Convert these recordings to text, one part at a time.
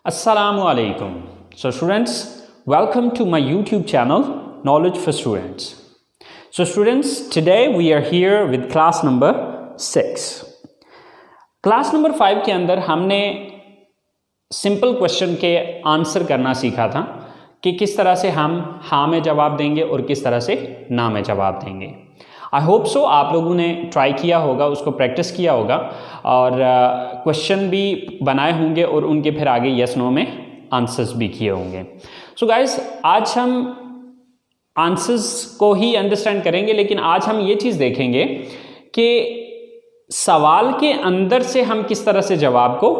Assalamualaikum. So students, welcome to my YouTube channel Knowledge for Students. So students, today we are here with class number 6. Class number 5 के अंदर हमने simple question के answer करना सीखा था कि किस तरह से हम हाँ में जवाब देंगे और किस तरह से ना में जवाब देंगे। आई होप सो आप लोगों ने ट्राई किया होगा, उसको प्रैक्टिस किया होगा और क्वेश्चन भी बनाए होंगे और उनके फिर आगे यस नो में आंसर्स भी किए होंगे। सो गाइस, आज हम आंसर्स को ही अंडरस्टैंड करेंगे, लेकिन आज हम ये चीज़ देखेंगे कि सवाल के अंदर से हम किस तरह से जवाब को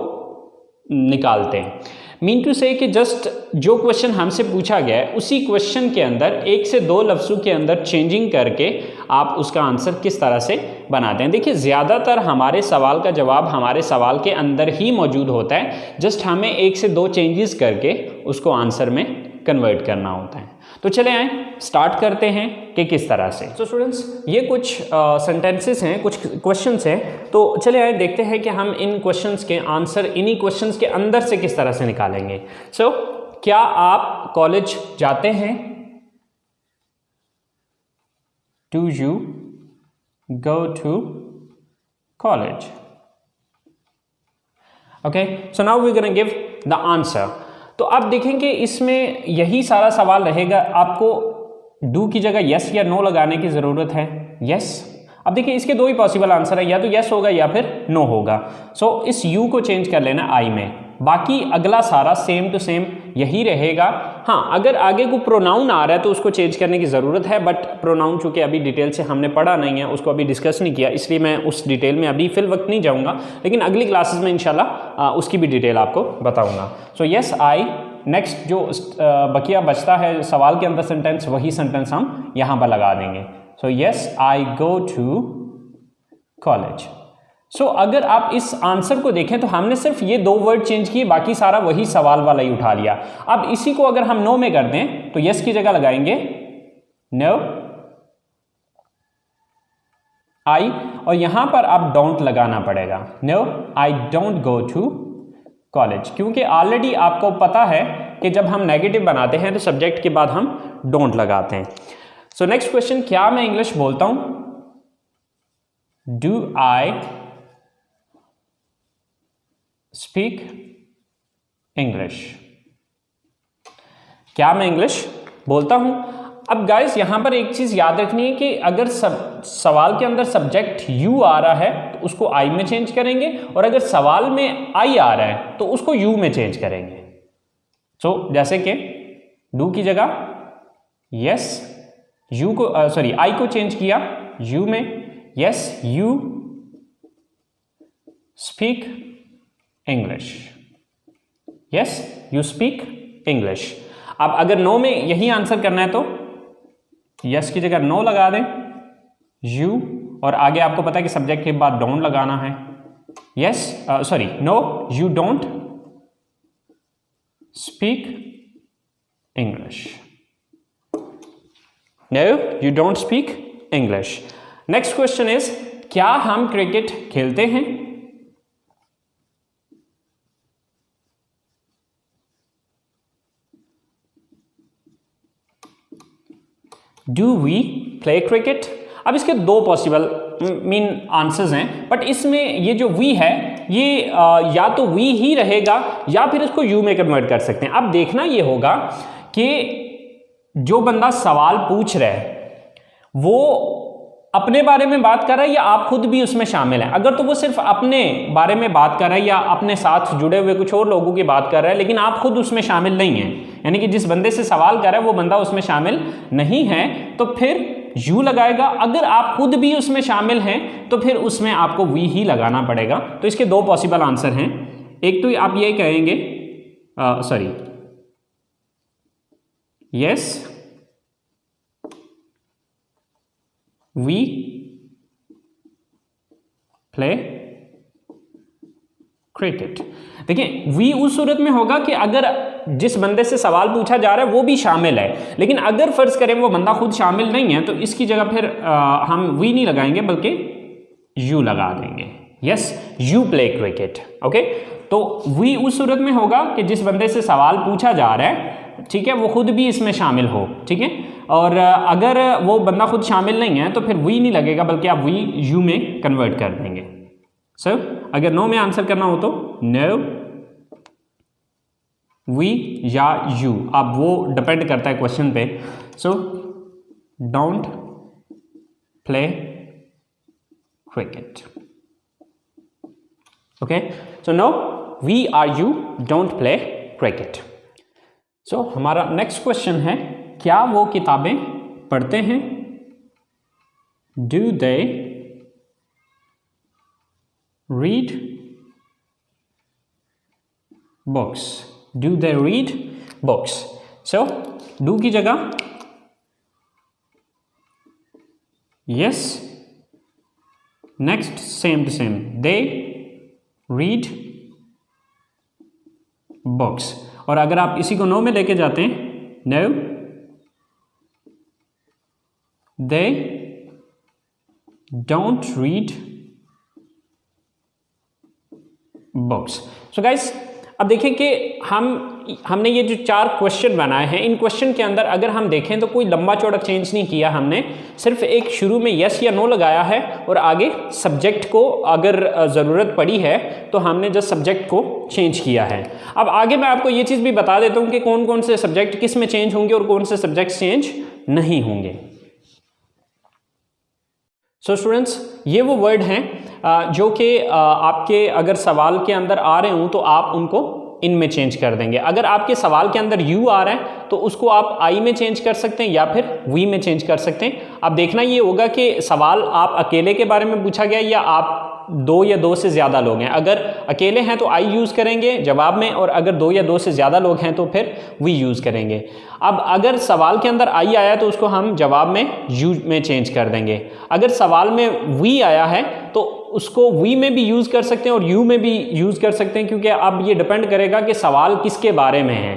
निकालते हैं। मीन टू से कि जस्ट जो क्वेश्चन हमसे पूछा गया है उसी क्वेश्चन के अंदर एक से दो लफ्ज़ों के अंदर चेंजिंग करके आप उसका आंसर किस तरह से बनाते हैं। देखिए, ज़्यादातर हमारे सवाल का जवाब हमारे सवाल के अंदर ही मौजूद होता है, जस्ट हमें एक से दो चेंजेस करके उसको आंसर में कन्वर्ट करना होता है। तो चले आए स्टार्ट करते हैं कि किस तरह से। सो स्टूडेंट्स, ये कुछ सेंटेंसेस हैं, कुछ क्वेश्चंस हैं, तो चले आए देखते हैं कि हम इन क्वेश्चंस के आंसर इन्हीं क्वेश्चंस के अंदर से किस तरह से निकालेंगे। सो क्या आप कॉलेज जाते हैं? Do you go to college? Okay, so now we gonna give the answer. तो आप देखेंगे इसमें यही सारा सवाल रहेगा, आपको डू की जगह यस या नो लगाने की ज़रूरत है। यस, अब देखिए इसके दो ही पॉसिबल आंसर है, या तो यस होगा या फिर नो होगा। सो इस यू को चेंज कर लेना आई में, बाकी अगला सारा सेम टू सेम यही रहेगा। हाँ, अगर आगे को प्रोनाउन आ रहा है तो उसको चेंज करने की ज़रूरत है, बट प्रोनाउन चूँकि अभी डिटेल से हमने पढ़ा नहीं है, उसको अभी डिस्कस नहीं किया, इसलिए मैं उस डिटेल में अभी फिल वक्त नहीं जाऊँगा, लेकिन अगली क्लासेस में इंशाल्लाह उसकी भी डिटेल आपको बताऊँगा। सो यस आई, नेक्स्ट जो बकिया बचता है सवाल के अंदर सेंटेंस, वही सेंटेंस हम यहाँ पर लगा देंगे। So yes I go to college. So अगर आप इस आंसर को देखें तो हमने सिर्फ ये दो वर्ड चेंज किए, बाकी सारा वही सवाल वाला ही उठा लिया। अब इसी को अगर हम नो में कर दें तो यस की जगह लगाएंगे नो आई, और यहां पर आप डोंट लगाना पड़ेगा। No I don't go to college, क्योंकि ऑलरेडी आपको पता है कि जब हम नेगेटिव बनाते हैं तो सब्जेक्ट के बाद हम डोंट लगाते हैं। सो नेक्स्ट क्वेश्चन, क्या मैं इंग्लिश बोलता हूं? Do I speak English? क्या मैं इंग्लिश बोलता हूं? अब गाइस यहां पर एक चीज याद रखनी है कि अगर सवाल के अंदर सब्जेक्ट यू आ रहा है तो उसको आई में चेंज करेंगे, और अगर सवाल में आई आ रहा है तो उसको यू में चेंज करेंगे। सो जैसे कि डू की जगह यस, यू को सॉरी आई को चेंज किया यू में। Yes you speak English. Yes you speak English. अब अगर नो में यही आंसर करना है तो यस की जगह नो लगा दें यू, और आगे आपको पता है कि सब्जेक्ट के बाद डोंट लगाना है। Yes sorry no you don't speak English. No you don't speak English. Next question is, क्या हम क्रिकेट खेलते हैं? Do we play cricket? अब इसके दो पॉसिबल मीन आंसर्स हैं, बट इसमें ये जो वी है ये या तो वी ही रहेगा या फिर इसको यू में कन्वर्ट कर सकते हैं। अब देखना ये होगा कि जो बंदा सवाल पूछ रहा है वो अपने बारे में बात कर रहा है या आप खुद भी उसमें शामिल हैं। अगर तो वो सिर्फ अपने बारे में बात कर रहा है या अपने साथ जुड़े हुए कुछ और लोगों की बात कर रहा है, लेकिन आप खुद उसमें शामिल नहीं हैं, यानी कि जिस बंदे से सवाल कर रहा है वो बंदा उसमें शामिल नहीं है, तो फिर यू लगाएगा। अगर आप खुद भी उसमें शामिल हैं तो फिर उसमें आपको वी ही लगाना पड़ेगा। तो इसके दो पॉसिबल आंसर हैं, एक तो आप ये कहेंगे sorry yes we play cricket. देखिए वी उस सूरत में होगा कि अगर जिस बंदे से सवाल पूछा जा रहा है वो भी शामिल है, लेकिन अगर फर्ज करें वो बंदा खुद शामिल नहीं है तो इसकी जगह फिर हम वी नहीं लगाएंगे बल्कि यू लगा देंगे। Yes you play cricket. Okay, तो वी उस सूरत में होगा कि जिस बंदे से सवाल पूछा जा रहा है, ठीक है, वो खुद भी इसमें शामिल हो, ठीक है। और अगर वो बंदा खुद शामिल नहीं है तो फिर वी नहीं लगेगा, बल्कि आप वी यू में कन्वर्ट कर देंगे। सो अगर नो में आंसर करना हो तो नो, वी या यू, अब वो डिपेंड करता है क्वेश्चन पे। So don't play cricket, okay. So no, we are you don't play cricket. So हमारा नेक्स्ट क्वेश्चन है, क्या वो किताबें पढ़ते हैं? Do they read books? Do they read books? So do की जगह yes, next same to same, they read books. और अगर आप इसी को नो में लेके जाते हैं, no they don't read books. So guys, अब देखें कि हमने ये जो 4 क्वेश्चन बनाए हैं, इन क्वेश्चन के अंदर अगर हम देखें तो कोई लंबा चौड़ा चेंज नहीं किया हमने, सिर्फ एक शुरू में यस या नो लगाया है और आगे सब्जेक्ट को अगर ज़रूरत पड़ी है तो हमने जस्ट सब्जेक्ट को चेंज किया है। अब आगे मैं आपको ये चीज़ भी बता देता हूँ कि कौन कौन से सब्जेक्ट किस में चेंज होंगे और कौन से सब्जेक्ट चेंज नहीं होंगे। सो स्टूडेंट्स, ये वो वर्ड हैं जो कि आपके अगर सवाल के अंदर आ रहे हों तो आप उनको इनमें चेंज कर देंगे। अगर आपके सवाल के अंदर यू आ रहा है तो उसको आप आई में चेंज कर सकते हैं या फिर वी में चेंज कर सकते हैं। अब देखना ये होगा कि सवाल आप अकेले के बारे में पूछा गया या आप 2 या 2 से ज़्यादा लोग हैं। अगर अकेले हैं तो आई यूज़ करेंगे जवाब में, और अगर 2 या 2 से ज़्यादा लोग हैं तो फिर वी यूज़ करेंगे। अब अगर सवाल के अंदर आई आया तो उसको हम जवाब में यू में चेंज कर देंगे। अगर सवाल में वी आया है तो उसको वी में भी यूज़ कर सकते हैं और यू में भी यूज़ कर सकते हैं, क्योंकि अब ये डिपेंड करेगा कि सवाल किसके बारे में है।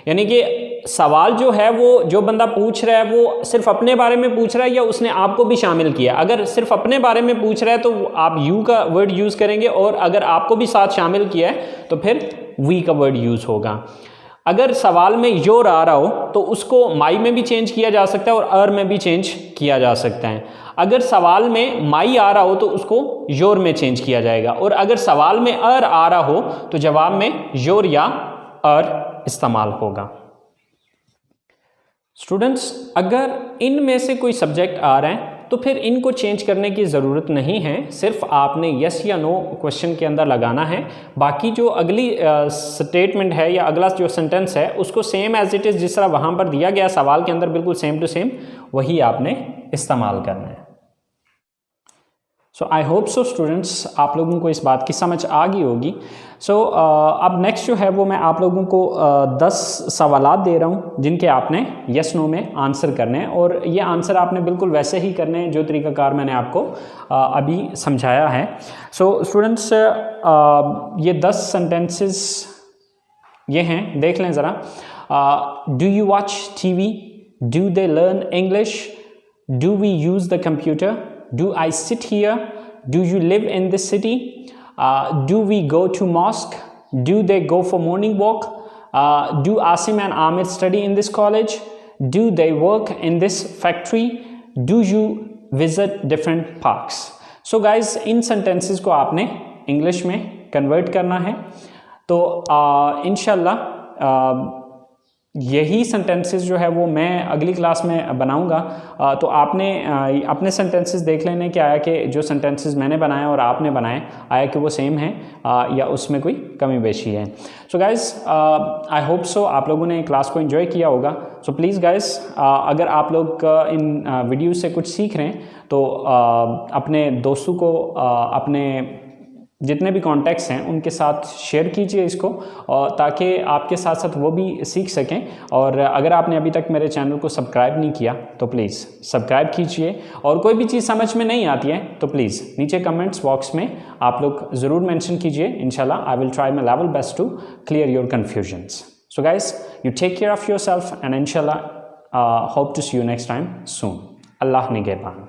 यानी कि सवाल जो है वो जो बंदा पूछ रहा है वो सिर्फ अपने बारे में पूछ रहा है या उसने आपको भी शामिल किया। अगर सिर्फ अपने बारे में पूछ रहा है तो आप यू का वर्ड यूज़ करेंगे, और अगर आपको भी साथ शामिल किया है तो फिर वी का वर्ड यूज़ होगा। अगर सवाल में योर आ रहा हो तो उसको माई में भी चेंज किया जा सकता है और अर में भी चेंज किया जा सकता है। अगर सवाल में माई आ रहा हो तो उसको योर में चेंज किया जाएगा, और अगर सवाल में अर आ रहा हो तो जवाब में योर या अर इस्तेमाल होगा। स्टूडेंट्स, अगर इनमें से कोई सब्जेक्ट आ रहा है तो फिर इनको चेंज करने की ज़रूरत नहीं है, सिर्फ आपने यस या नो क्वेश्चन के अंदर लगाना है। बाकी जो अगली स्टेटमेंट है या अगला जो सेंटेंस है उसको सेम एज इट इज़ जिस तरह वहाँ पर दिया गया सवाल के अंदर बिल्कुल सेम टू सेम वही आपने इस्तेमाल करना है। सो आई होप सो स्टूडेंट्स, आप लोगों को इस बात की समझ आ गई होगी। सो अब नेक्स्ट जो है वो मैं आप लोगों को 10 सवालात दे रहा हूँ जिनके आपने यस नो में आंसर करने हैं, और ये आंसर आपने बिल्कुल वैसे ही करने हैं जो तरीक़ाकार मैंने आपको अभी समझाया है। सो स्टूडेंट्स, ये 10 सेंटेंसेस ये हैं, देख लें ज़रा। Do you watch TV? Do they learn English? Do we use the computer? Do I sit here? Do you live in this city? Do we go to mosque? Do they go for morning walk? Do Asim and Amir study in this college? Do they work in this factory? Do you visit different parks? So guys, in sentences को आपने English में convert करना है। तो इंशाल्लाह यही sentences जो है वो मैं अगली क्लास में बनाऊंगा। तो आपने अपने सेंटेंसेस देख लेने कि आया कि जो सेंटेंसेस मैंने बनाए और आपने बनाए आया कि वो सेम है या उसमें कोई कमी बेशी है। So guys, I hope so आप लोगों ने क्लास को एंजॉय किया होगा। सो प्लीज़ गाइज़, अगर आप लोग इन वीडियो से कुछ सीख रहे हैं तो अपने दोस्तों को अपने जितने भी कॉन्टैक्ट्स हैं उनके साथ शेयर कीजिए इसको, ताकि आपके साथ साथ वो भी सीख सकें। और अगर आपने अभी तक मेरे चैनल को सब्सक्राइब नहीं किया तो प्लीज़ सब्सक्राइब कीजिए, और कोई भी चीज़ समझ में नहीं आती है तो प्लीज़ नीचे कमेंट्स बॉक्स में आप लोग ज़रूर मेंशन कीजिए। इंशाल्लाह I will try my level best to clear your confusions. So guys, you take care of your self and इंशाल्लाह hope to see you next time soon. अल्लाह निगहबान।